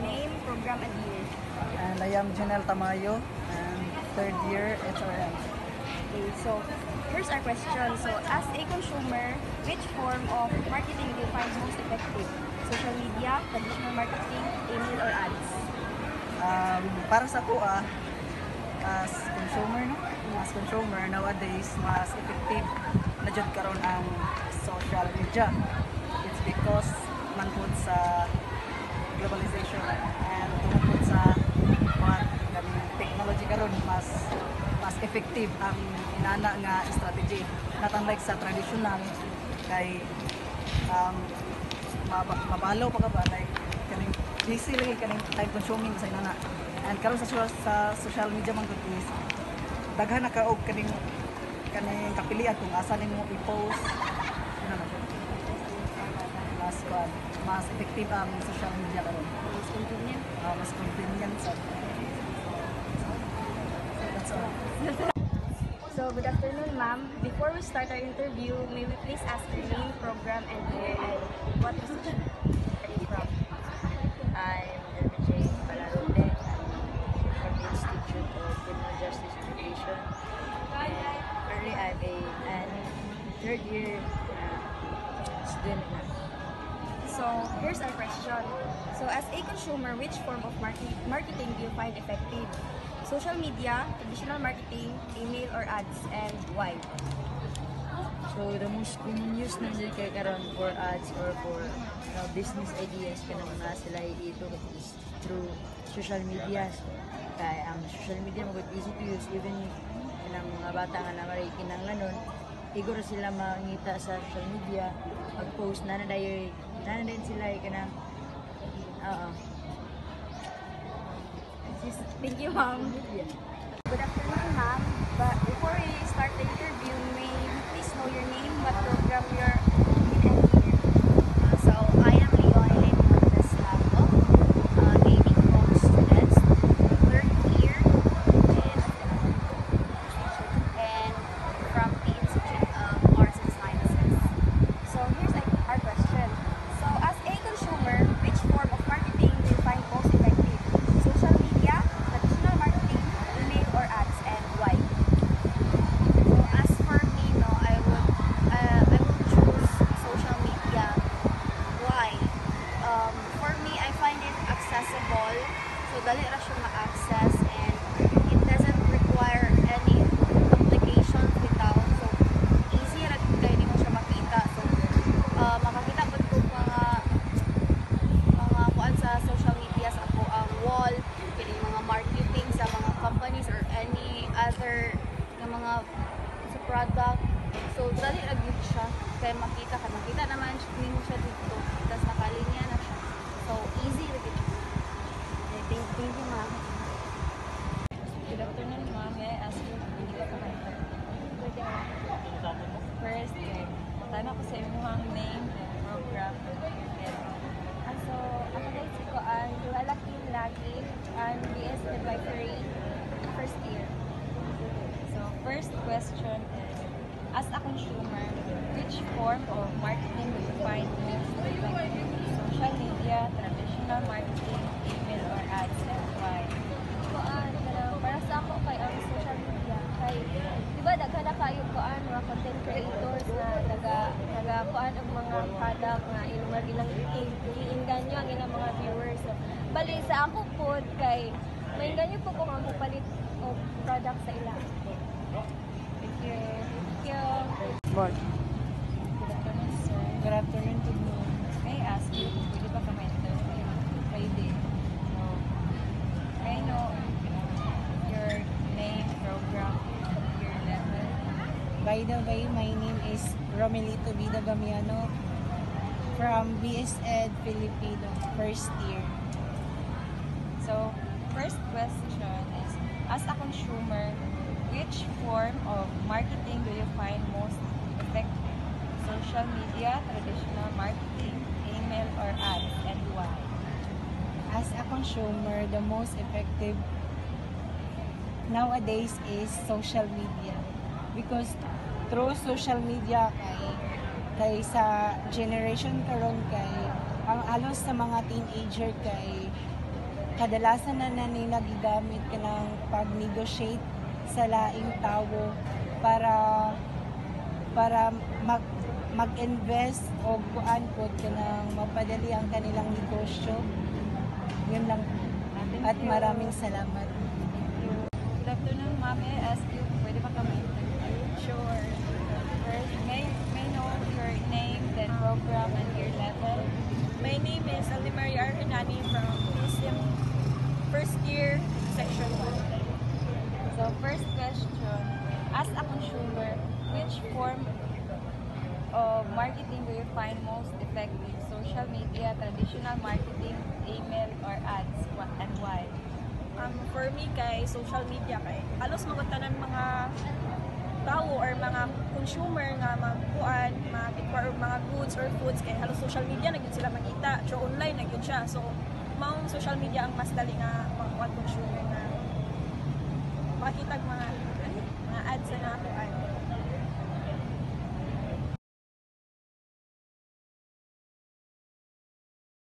name, program, and year. And I am Janelle Tamayo, and third year HRM. Okay, so here's our question. So, as a consumer, which form of marketing do you find most effective? Social media, traditional marketing, email, or ads? Para sa ko, as consumer, no? As consumer, nowadays, mas effective na jud karon ang social media. It's because mangkod sa globalization and tungkol sa mga technology karon mas effective ang inana nga strategy, not unlike sa traditional kay mabalo pa ka ba, like kaning busy rin kaning time consuming sa inana. And karon sa social media man gud is daghan na kaog kaning kapilian kung asa nimo i-post ano na siya. Mas effective ang social media karon. Mas convenient. Mas convenient sa. So that's all. So, good afternoon, ma'am. Before we start our interview, may we please ask your name, program, and year, and what position are you from? I'm Jane Palarode. I'm from the Institute of Criminal Justice Education. Currently, I'm an third year student. So, here's our question. So, as a consumer, which form of marketing do you find effective? Social media, traditional marketing, email, or ads, and why? So, the most common use na sila kay karon for ads or for business ideas kanang mga sila dito is through social media. Kaya ang social media magod easy to use, even kanang mga bata nga na maray kinahanglanon, iguro sila mangita sa social media, mag-post na din sila kanang Thank you, ma'am. Good afternoon, ma'am. But before we start the interview, may you please know your name, what program you're in, and year? So, I am Leonie Montes Lago, gaming home student, third year, and from the Institute of Arts and Sciences. So here's our question. So as a consumer, which form of marketing do you find most effective? Social media, traditional marketing, email, or ads, and why? So, as for me, no, I would choose social media. Why? For me, I find it accessible. So, dali ra siya ma-access and it doesn't require any complications bitaw. So, easy ra gid kay nimo siya makita. So, makakita pud ko mga kuan sa social media sa ako ang wall, kini mga marketing sa mga companies or any other nga mga sa product. So, dali ra gyud siya kay makita naman nimo siya dito. Tapos nakalinya na siya. So, easy ra gyud siya. Thank you, ma'am. Good afternoon, ma'am. May I ask you hindi ka kumanta? First, tanong ko sa imuhang name, program, and So, ako guys, ko ang Dualakin lagi ang BS Advisory first year. so first question is, as a consumer, which form of marketing do you find most effective? Social media, traditional marketing, email, or ads, and why? Para sa ako kay ang social media kay di ba daghan na kayo kuan mga content creators na naga kuan og mga product nga ilang iinganyo ang ilang mga viewers. So, bali sa ako pod kay mainganyo po kung ang palit og product sa ila. Thank you. Thank you. Board. Good afternoon, sir. Good afternoon to you. May I ask you, pwede ba ka ma-interview? Pwede. So, may I know your name, program, your level? By the way, my name is Romelito Vida Gamiano from BS Ed Filipino, first year. So, first question is, as a consumer, which form of marketing do you find most effective? Social media, traditional marketing, email, or ads, and why? As a consumer, the most effective nowadays is social media. Because through social media kay sa generation karon kay ang alos sa mga teenager kay kadalasan na nila gigamit ka ng pag-negotiate sa laing tawo para mag-invest o kuan po ka ng mapadali ang kanilang negosyo. Yun lang. At maraming salamat. Good afternoon, ma'am. May I ask you, pwede ba kami interview? Sure. First, may know your name, then program, and your level. My name is Alimaria Hernani from PSM first year, section 1. So, first question, as a consumer, which form of marketing do you find most effective? Social media, traditional marketing, email, or ads? What and why? For me, kay social media, kay halos magutanan mga tao or mga consumer nga magkuan, mga goods or foods, kay halos social media na gyud sila makita, so online na gyud siya. So, maong social media ang mas dali nga mga consumer na makita mga ads sa